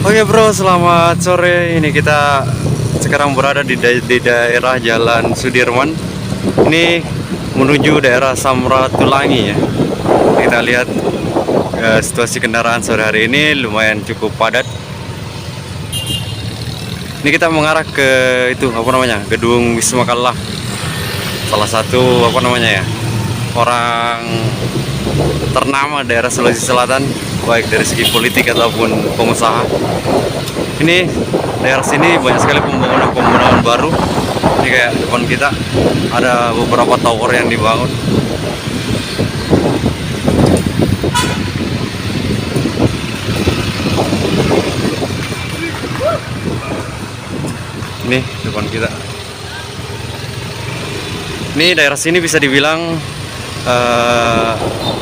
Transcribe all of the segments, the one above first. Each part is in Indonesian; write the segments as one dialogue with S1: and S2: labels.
S1: Oke bro, selamat sore. Ini kita sekarang berada di daerah Jalan Sudirman. Ini menuju daerah Samratulangi ya. Kita lihat situasi kendaraan sore hari ini lumayan cukup padat. Ini kita mengarah ke Gedung Wisma Kalla. Salah satu orang ternama daerah Sulawesi Selatan, baik dari segi politik ataupun pengusaha. Ini daerah sini banyak sekali pembangunan baru. Ini kayak depan kita ada beberapa tower yang dibangun. Ini depan kita. Ini daerah sini bisa dibilang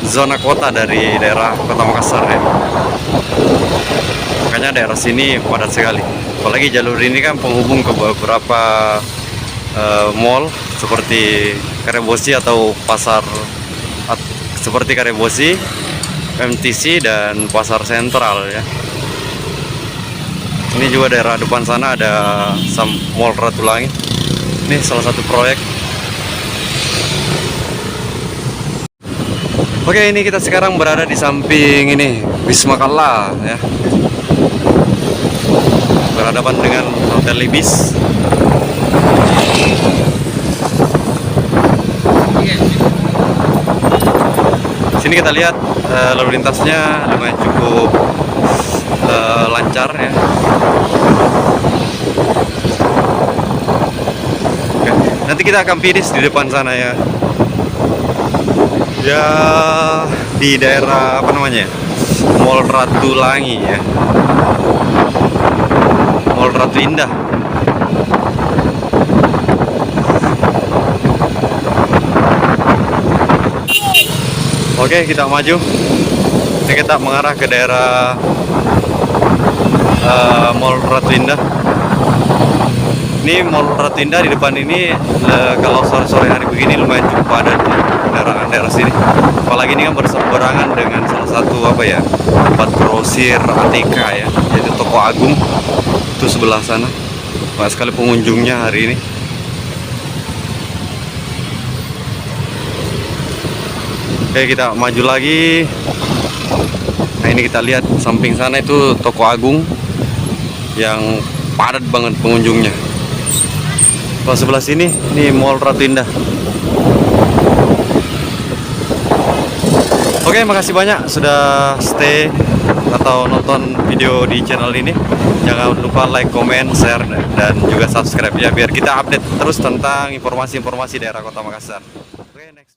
S1: zona kota dari daerah Kota Makassar ya. Makanya daerah sini padat sekali. Apalagi jalur ini kan penghubung ke beberapa mall seperti Karebosi atau pasar seperti Karebosi, MTC dan pasar sentral ya. Ini juga daerah depan sana ada Mall Ratulangi. Ini salah satu proyek. Oke, ini kita sekarang berada di samping ini Wisma Kalla ya. Berhadapan dengan Hotel Ibis. Sini kita lihat lalu lintasnya lumayan cukup lancar ya. Oke, nanti kita akan finish di depan sana ya. Ya, di daerah Mall Ratulangi ya. Mall Ratu Indah. Oke, kita maju. Ini kita mengarah ke daerah Mall Ratu Indah. Ini Mall Ratu Indah di depan ini kalau sore-sore hari begini lumayan cukup padat ya, kendaraan daerah sini. Apalagi ini kan berseberangan dengan salah satu tempat grosir ATK ya, yaitu Toko Agung. Itu sebelah sana. Banyak sekali pengunjungnya hari ini. Oke, kita maju lagi. Nah, ini kita lihat samping sana itu Toko Agung yang padat banget pengunjungnya. Kalau sebelah sini, ini Mall Ratu Indah. Oke, makasih banyak sudah stay atau nonton video di channel ini. Jangan lupa like, comment, share, dan juga subscribe ya, biar kita update terus tentang informasi-informasi daerah Kota Makassar. Oke, next.